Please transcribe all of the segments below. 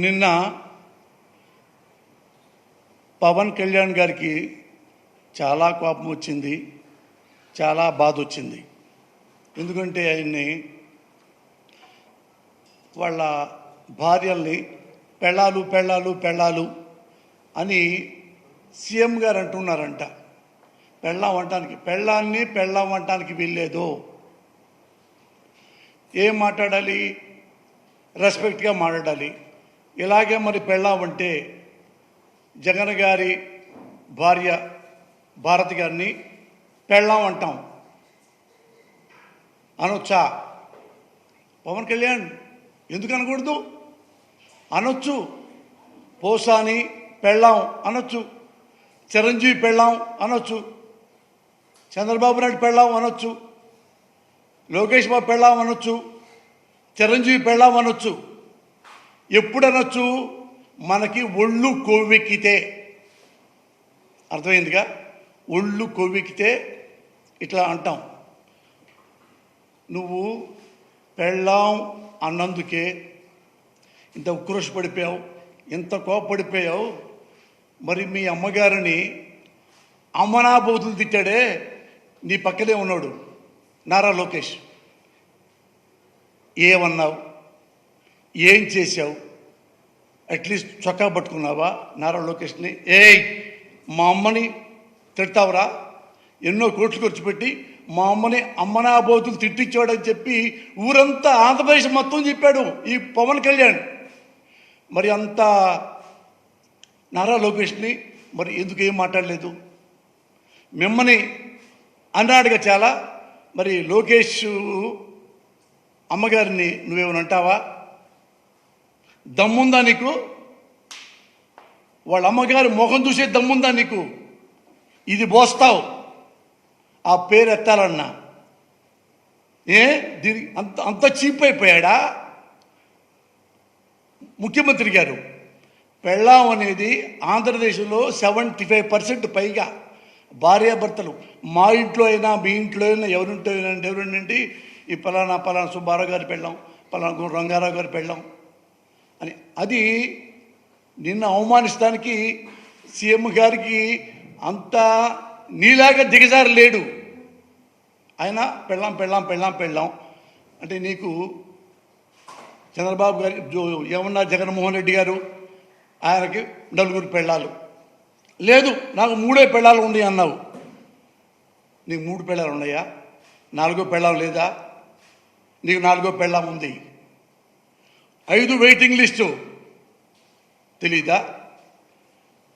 నిన్న పవన్ కళ్యాణ్ గారికి చాలా కోపం వచ్చింది, చాలా బాధ వచ్చింది. ఎందుకంటే ఆయన్ని వాళ్ళ భార్యల్ని పెళ్ళాలు పెళ్ళాలు పెళ్ళాలు అని సీఎం గారు అంటున్నారంట. పెళ్ళాం అంటానికి పెళ్ళాన్ని పెళ్ళాం అంటానికి వీల్లేదు. ఏం మాట్లాడాలి? రెస్పెక్ట్గా మాట్లాడాలి. ఇలాగే మరి పెళ్ళాం అంటే జగన్ గారి భార్య భారతి గారిని పెళ్ళాం అంటాం అనొచ్చా? పవన్ కళ్యాణ్ ఎందుకు అనకూడదు? అనొచ్చు. పోసాని పెళ్ళాం అనొచ్చు, చిరంజీవి పెళ్ళాం అనొచ్చు, చంద్రబాబు నాయుడు పెళ్ళాం అనొచ్చు, లోకేష్ బాబు పెళ్ళాం అనొచ్చు, చిరంజీవి పెళ్ళాం అనొచ్చు. ఎప్పుడు అనొచ్చు? మనకి ఒళ్ళు కొవ్వెక్కితే. అర్థమైందిగా? ఒళ్ళు కొవ్వెక్కితే ఇట్లా అంటాం. నువ్వు పెళ్ళాం అన్నందుకే ఇంత ఉక్రోష పడిపోయావు, ఇంత కోపడిపోయావు. మరి మీ అమ్మగారిని అమ్మనాబోతులు తిట్టాడే నీ పక్కనే ఉన్నాడు నారా లోకేష్. ఏమన్నావు? ఏం చేశావు? అట్లీస్ట్ చొక్కా పట్టుకున్నావా నారా లోకేష్ని? మా అమ్మని తిడతావురా? ఎన్నో కోట్లు ఖర్చు పెట్టి మా అమ్మని అమ్మనాబోతులు తిట్టించాడని చెప్పి ఊరంతా ఆంధ్రప్రదేశ్ మొత్తం చెప్పాడు ఈ పవన్ కళ్యాణ్. మరి అంత నారా లోకేష్ని మరి ఎందుకు ఏం మాట్లాడలేదు? మిమ్మల్ని అన్నాడుగా చాలా. మరి లోకేష్ అమ్మగారిని నువ్వేమని అంటావా? దమ్ముందా నీకు? వాళ్ళ అమ్మగారి ముఖం చూసే దమ్ముందా నీకు? ఇది పోస్తావు ఆ పేరు ఎత్తాలన్నా. దీనికి అంత చీప్ అయిపోయాడా ముఖ్యమంత్రి గారు? పెళ్ళాం అనేది ఆంధ్రదేశంలో 75% పైగా భార్యాభర్తలు. మా ఇంట్లో అయినా మీ ఇంట్లో అయినా ఎవరింటి ఈ పలానా సుబ్బారావు గారి పెళ్ళాం, పలానా రంగారావు గారి పెళ్ళాం అని. అది నిన్న అవమానిస్తానికి సీఎం గారికి అంత నీలాగా దిగజారు లేడు. ఆయన పెళ్ళాం పెళ్ళాం పెళ్ళాం పెళ్ళాం అంటే నీకు చంద్రబాబు గారి ఏమన్నా జగన్మోహన్ రెడ్డి గారు ఆయనకి 4 పెళ్ళాలు లేదు, నాకు 3 పెళ్ళాలు ఉన్నాయి అన్నావు. నీకు 3 పెళ్ళాలు ఉన్నాయా? 4వ పెళ్ళాం లేదా? నీకు 4వ పెళ్ళాం ఉంది. 5 వెయిటింగ్ లిస్టు తెలీదా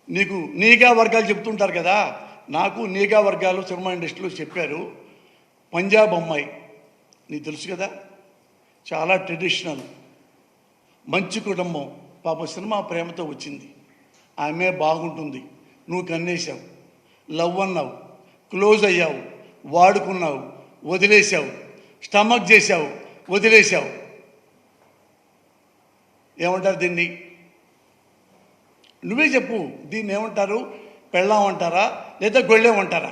నీకు? నీగా వర్గాలు చెప్తుంటారు కదా. నాకు నీగా వర్గాలు సినిమా ఇండస్ట్రీలో చెప్పారు. పంజాబ్ అమ్మాయి నీకు తెలుసు కదా, చాలా ట్రెడిషనల్, మంచి కుటుంబం. పాప సినిమా ప్రేమతో వచ్చింది. ఆమె బాగుంటుంది. నువ్వు కన్నేసావు, లవ్ అన్నావు, క్లోజ్ అయ్యావు, వాడుకున్నావు, వదిలేసావు, స్టమక్ చేసావు, వదిలేసావు. ఏమంటారు దీన్ని? నువ్వే చెప్పు. దీన్ని ఏమంటారు? పెళ్ళాం అంటారా లేదా గొళ్ళేమంటారా?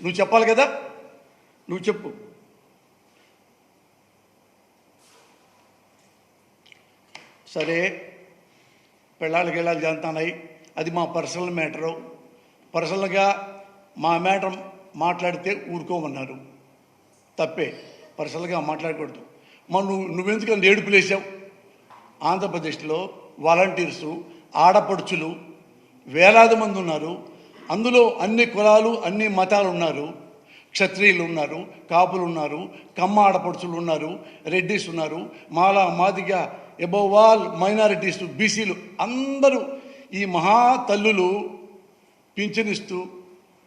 నువ్వు చెప్పాలి కదా, నువ్వు చెప్పు. సరే, పెళ్ళాళ్ళకి వెళ్ళాలి జరుగుతున్నాయి, అది మా పర్సనల్ మ్యాటరు. పర్సనల్గా మా మ్యాటర్ మాట్లాడితే ఊరుకోమన్నారు. తప్పే, పర్సనల్గా మాట్లాడకూడదు. నువ్వెందుకు ఏడుపులేసావు? ఆంధ్రప్రదేశ్లో వాలంటీర్సు ఆడపడుచులు వేలాది మంది ఉన్నారు. అందులో అన్ని కులాలు అన్ని మతాలు ఉన్నారు. క్షత్రియులు ఉన్నారు, కాపులు ఉన్నారు, కమ్మ ఆడపడుచులు ఉన్నారు, రెడ్డిస్ ఉన్నారు, మాలా మాదిగ, అబోవ్ ఆల్ మైనారిటీస్, బీసీలు అందరూ ఈ మహా తల్లులు పింఛనిస్తూ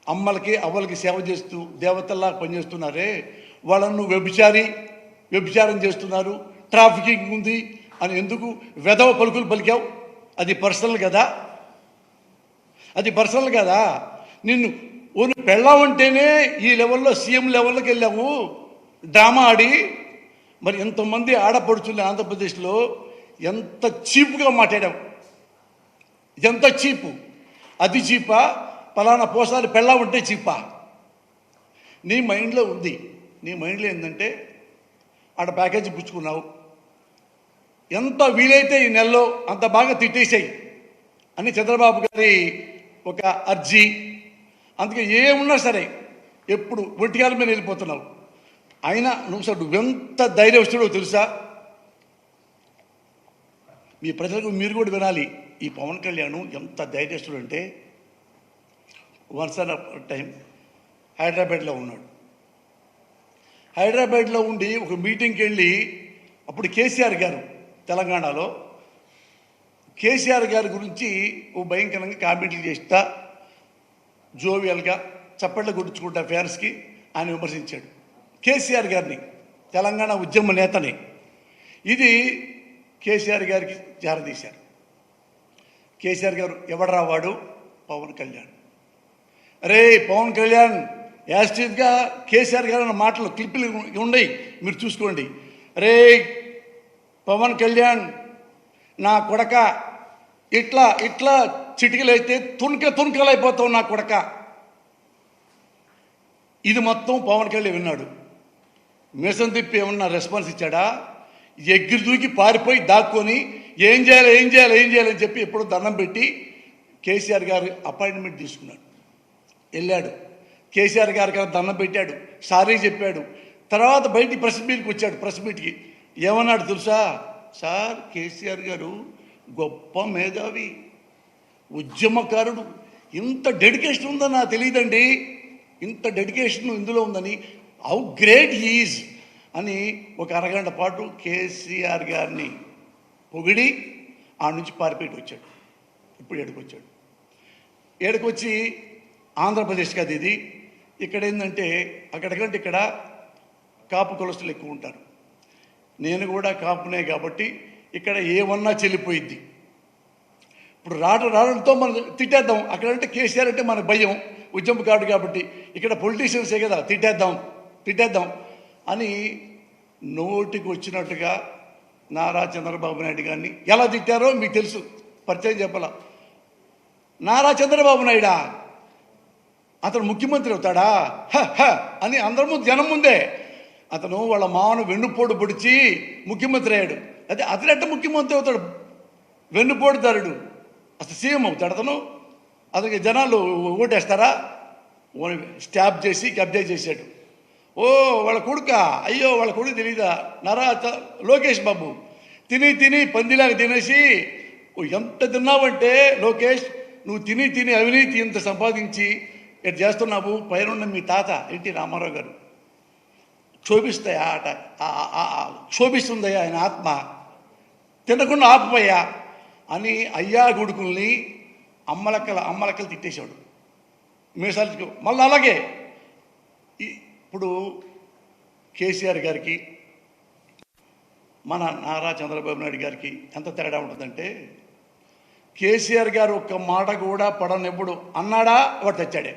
అమ్మలకి అవ్వలకి సేవ చేస్తూ దేవతల్లా పనిచేస్తున్నారే, వాళ్ళను వ్యభిచారం చేస్తున్నారు, ట్రాఫికింగ్ ఉంది అని ఎందుకు వెధవ పలుకులు పలికావు? అది పర్సనల్ కదా, అది పర్సనల్ కదా. నిన్ను పెళ్ళామంటేనే ఈ లెవెల్లో సీఎం లెవెల్లోకి వెళ్ళావు డ్రామా ఆడి. మరి ఎంతమంది ఆడపడుచుల్ని ఆంధ్రప్రదేశ్లో ఎంత చీప్గా మాట్లాడావు. ఎంత చీపు? అది చీపా? పలానా పోసారి పెళ్ళామంటే చీపా? నీ మైండ్లో ఉంది. నీ మైండ్లో ఏంటంటే ఆడ ప్యాకేజీ పుచ్చుకున్నావు, ఎంత వీలైతే ఈ నెలలో అంత బాగా తిట్టేసాయి అని చంద్రబాబు గారి ఒక అర్జీ. అందుకే ఏమున్నా సరే ఎప్పుడు ఒంటికాల మీద వెళ్ళిపోతున్నావు. అయినా నువ్వెంత ధైర్యస్తుడో తెలుసా? మీ ప్రజలకు మీరు కూడా వినాలి. ఈ పవన్ కళ్యాణ్ ఎంత ధైర్యస్తుడు అంటే, వన్స్ ఆన్ టైం హైదరాబాద్లో ఉన్నాడు. హైదరాబాద్లో ఉండి ఒక మీటింగ్కి వెళ్ళి, అప్పుడు కేసీఆర్ గారు తెలంగాణలో కేసీఆర్ గారి గురించి ఓ భయంకరంగా కామెంట్లు చేస్తా, జోవియల్గా చప్పట్లు కొట్టించుకుంటా ఫ్యాన్స్కి ఆయన విమర్శించాడు కేసీఆర్ గారిని, తెలంగాణ ఉద్యమ నేతని. ఇది కేసీఆర్ గారికి జారదీశారు. కేసీఆర్ గారు ఎవడరా వాడు? పవన్ కళ్యాణ్. అరే పవన్ కళ్యాణ్ యాస్టివ్గా కేసీఆర్ గారు అన్న మాటలు క్లిప్పులు ఉన్నాయి, మీరు చూసుకోండి. అరే పవన్ కళ్యాణ్ నా కొడక, ఇట్లా ఇట్లా చిటికలైతే తునకలైపోతావు నా కొడక. ఇది మొత్తం పవన్ కళ్యాణ్ విన్నాడు. మిషన్ తిప్పి ఏమన్నా రెస్పాన్స్ ఇచ్చాడా? ఎగిరి దూకి పారిపోయి దాక్కొని ఏం చేయాలని చెప్పి ఎప్పుడో దండం పెట్టి కేసీఆర్ గారు అపాయింట్మెంట్ తీసుకున్నాడు. వెళ్ళాడు, కేసీఆర్ గారికి దండం పెట్టాడు, సారీ చెప్పాడు. తర్వాత బయటికి ప్రెస్ మీట్కి వచ్చాడు. ప్రెస్ మీట్కి ఏమన్నాడు తెలుసా? సార్ కేసీఆర్ గారు గొప్ప మేధావి, ఉద్యమకారుడు, ఇంత డెడికేషన్ ఉందని నాకు తెలియదండి, ఇంత డెడికేషన్ ఇందులో ఉందని, హౌ గ్రేట్ హీఈజ్ అని ఒక అరగంట పాటు కేసీఆర్ గారిని పొగిడి ఆ నుంచి పారిపోయి వచ్చాడు. ఇప్పుడు ఏడుకొచ్చాడు. ఏడుకొచ్చి ఆంధ్రప్రదేశ్ కాదు ఇది. ఇక్కడ ఏంటంటే అక్కడికంటే ఇక్కడ కాపు కులస్తులు ఎక్కువ ఉంటారు. నేను కూడా కాపునే కాబట్టి ఇక్కడ ఏమన్నా చెల్లిపోయిద్ది. ఇప్పుడు రావడంతో మనం తిట్టేద్దాం. అక్కడంటే కేసీఆర్ అంటే మన భయం, ఉద్యమకారుడు కాబట్టి. ఇక్కడ పొలిటీషియన్సే కదా, తిట్టేద్దాం అని నోటికి వచ్చినట్టుగా నారా చంద్రబాబు నాయుడు గారిని ఎలా తిట్టారో మీకు తెలుసు, పరిచయం చెప్పాల. నారా చంద్రబాబు నాయుడా, అతను ముఖ్యమంత్రి అవుతాడా అని అందరి ముందు, జనం ముందే అతను వాళ్ళ మామను వెన్నుపోటు పొడిచి ముఖ్యమంత్రి అయ్యాడు. అదే అతనెట్ట ముఖ్యమంత్రి అవుతాడు? వెన్నుపోటుదారుడు అసలు సీఎం అవుతాడు అతను. అతనికి జనాలు ఓటేస్తారా? స్టాప్ చేసి కబ్జా చేశాడు. ఓ వాళ్ళ కొడుక, అయ్యో వాళ్ళ కొడుకు తెలీదా? లోకేష్ బాబు తిని పందిలాగా తినేసి, ఎంత తిన్నావంటే లోకేష్, నువ్వు తిని అవినీతి ఇంత సంపాదించి ఇటు చేస్తున్నావు. పైన మీ తాత ఎన్టీ రామారావు గారు క్షోభిస్తుందయ్యా ఆయన ఆత్మ, తినకుండా ఆపుపోయా అని అయ్యా కొడుకుల్ని అమ్మలక్కలు తిట్టేశాడు మీసాలు. మళ్ళీ అలాగే ఇప్పుడు కేసీఆర్ గారికి మన నారా చంద్రబాబు నాయుడు గారికి ఎంత తేడా ఉంటుందంటే, కేసీఆర్ గారు ఒక్క మాట కూడా పడనెప్పుడు అన్నాడా వాడు తెచ్చాడే.